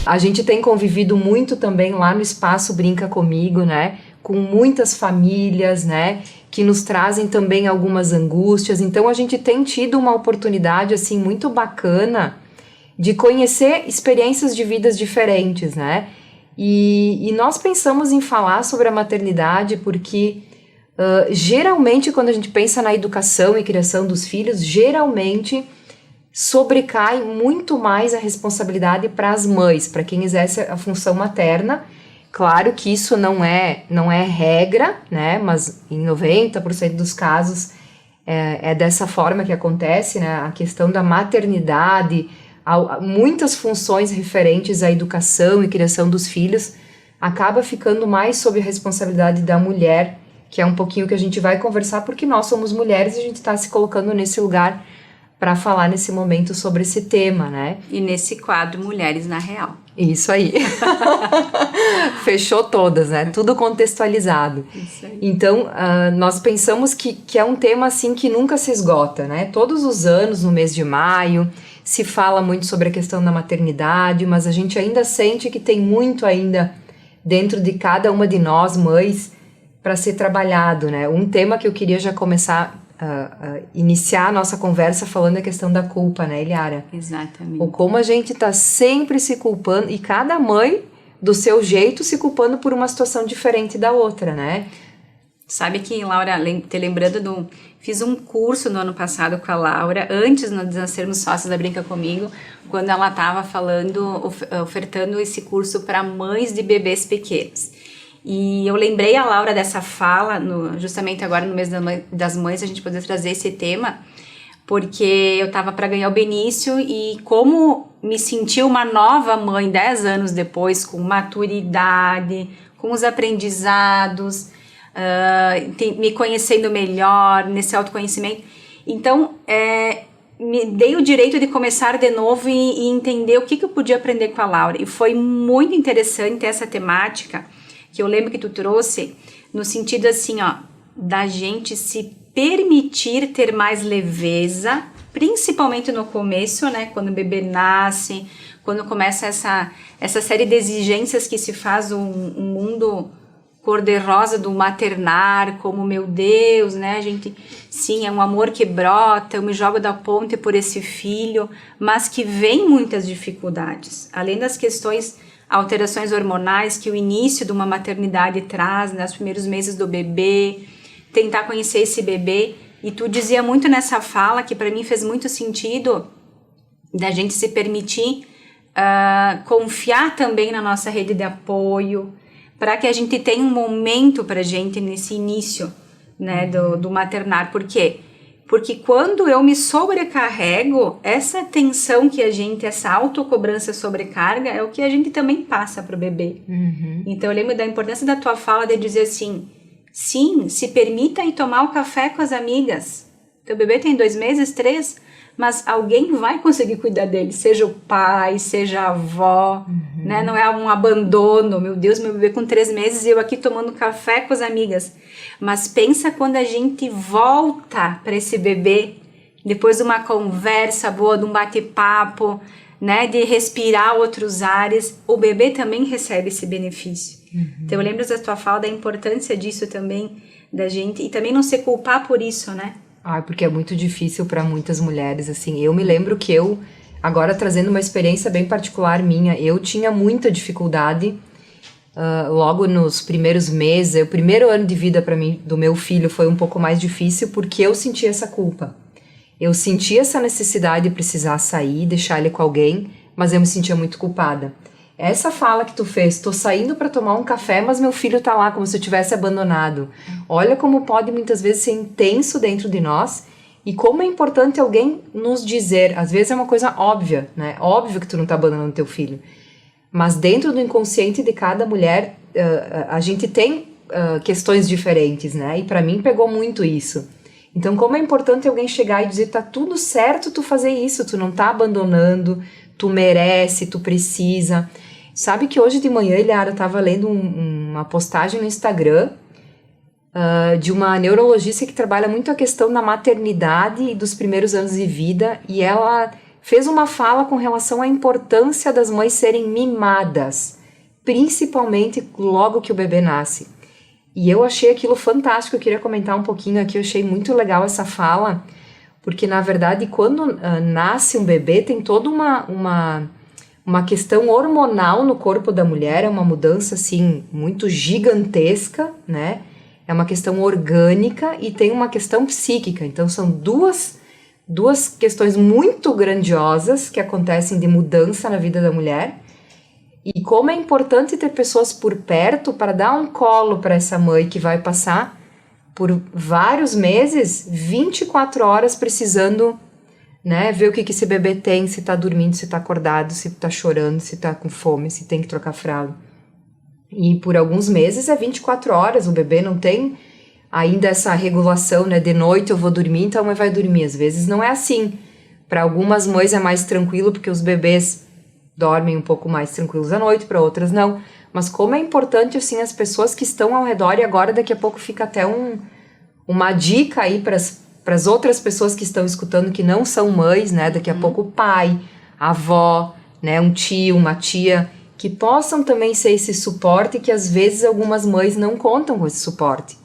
A gente tem convivido muito também lá no Espaço Brinca Comigo, né? Com muitas famílias, né? Que nos trazem também algumas angústias. Então a gente tem tido uma oportunidade assim muito bacana de conhecer experiências de vidas diferentes, né? E nós pensamos em falar sobre a maternidade porque geralmente quando a gente pensa na educação e criação dos filhos, geralmente sobrecai muito mais a responsabilidade para as mães, para quem exerce a função materna. Claro que isso não é regra, né? Mas em 90% dos casos é dessa forma que acontece, né? A questão da maternidade, muitas funções referentes à educação e criação dos filhos acaba ficando mais sob a responsabilidade da mulher, que é um pouquinho que a gente vai conversar, porque nós somos mulheres e a gente está se colocando nesse lugar para falar nesse momento sobre esse tema, né? E nesse quadro Mulheres na Real. Isso aí. Fechou todas, né? Tudo contextualizado. Isso aí. Então, nós pensamos que é um tema assim que nunca se esgota, né? Todos os anos, no mês de maio, se fala muito sobre a questão da maternidade, mas a gente ainda sente que tem muito ainda dentro de cada uma de nós, mães, para ser trabalhado, né? Um tema que eu queria já começar iniciar a nossa conversa falando a questão da culpa, né, Eliara? Exatamente. Ou como a gente tá sempre se culpando, e cada mãe, do seu jeito, se culpando por uma situação diferente da outra, né? Sabe que, Laura, te lembrando fiz um curso no ano passado com a Laura, antes de nós sermos sócios da Brinca Comigo, quando ela estava ofertando esse curso para mães de bebês pequenos. E eu lembrei a Laura dessa fala, justamente agora no mês das mães, a gente poder trazer esse tema, porque eu estava para ganhar o Benício e como me senti uma nova mãe 10 anos depois, com maturidade, com os aprendizados, me conhecendo melhor, nesse autoconhecimento. Então, me dei o direito de começar de novo e entender o que eu podia aprender com a Laura. E foi muito interessante essa temática, que eu lembro que tu trouxe, no sentido assim, ó, da gente se permitir ter mais leveza, principalmente no começo, né, quando o bebê nasce, quando começa essa série de exigências que se faz um mundo cor-de-rosa do maternar, como, meu Deus, né, a gente, sim, é um amor que brota, eu me jogo da ponte por esse filho, mas que vem muitas dificuldades, além das questões, alterações hormonais que o início de uma maternidade traz, né, nos primeiros meses do bebê, tentar conhecer esse bebê, e tu dizia muito nessa fala, que para mim fez muito sentido, da gente se permitir confiar também na nossa rede de apoio, para que a gente tenha um momento para a gente nesse início, né, do maternar. Por quê? Porque quando eu me sobrecarrego, essa tensão que a gente, essa autocobrança sobrecarga, é o que a gente também passa para o bebê. Então eu lembro da importância da tua fala de dizer assim, sim, se permita ir tomar o café com as amigas. Teu bebê tem 2 meses, 3, mas alguém vai conseguir cuidar dele, seja o pai, seja a avó, né? Não é um abandono, meu Deus, meu bebê com 3 meses e eu aqui tomando café com as amigas. Mas pensa quando a gente volta para esse bebê, depois de uma conversa boa, de um bate-papo, né? De respirar outros ares, o bebê também recebe esse benefício. Então eu lembro da tua fala da importância disso também, da gente, e também não se culpar por isso, né? Porque é muito difícil para muitas mulheres, assim. Eu me lembro que agora trazendo uma experiência bem particular minha, eu tinha muita dificuldade logo nos primeiros meses. O primeiro ano de vida para mim, do meu filho, foi um pouco mais difícil porque eu sentia essa culpa. Eu sentia essa necessidade de precisar sair, deixar ele com alguém, mas eu me sentia muito culpada. Essa fala que tu fez, tô saindo para tomar um café, mas meu filho tá lá como se eu tivesse abandonado. Olha como pode muitas vezes ser intenso dentro de nós e como é importante alguém nos dizer. Às vezes é uma coisa óbvia, né? Óbvio que tu não tá abandonando teu filho. Mas dentro do inconsciente de cada mulher, a gente tem questões diferentes, né? E para mim pegou muito isso. Então como é importante alguém chegar e dizer, tá tudo certo tu fazer isso, tu não tá abandonando, tu merece, tu precisa. Sabe que hoje de manhã, Eliara, eu tava lendo uma postagem no Instagram de uma neurologista que trabalha muito a questão da maternidade e dos primeiros anos de vida, e ela fez uma fala com relação à importância das mães serem mimadas, principalmente logo que o bebê nasce. E eu achei aquilo fantástico, eu queria comentar um pouquinho aqui, eu achei muito legal essa fala, porque na verdade quando nasce um bebê tem toda uma questão hormonal no corpo da mulher, é uma mudança assim muito gigantesca, né? É uma questão orgânica e tem uma questão psíquica, então são duas questões muito grandiosas que acontecem de mudança na vida da mulher. E como é importante ter pessoas por perto para dar um colo para essa mãe que vai passar por vários meses, 24 horas precisando, né, ver o que esse bebê tem, se tá dormindo, se tá acordado, se tá chorando, se tá com fome, se tem que trocar fralda. E por alguns meses é 24 horas, o bebê não tem ainda essa regulação, né, de noite eu vou dormir, então a mãe vai dormir. Às vezes não é assim. Para algumas mães é mais tranquilo, porque os bebês dormem um pouco mais tranquilos à noite, para outras não. Mas como é importante, assim, as pessoas que estão ao redor, e agora daqui a pouco fica até uma dica aí para as outras pessoas que estão escutando que não são mães, né? Daqui a pouco o pai, a avó, né? Um tio, uma tia, que possam também ser esse suporte, que às vezes algumas mães não contam com esse suporte.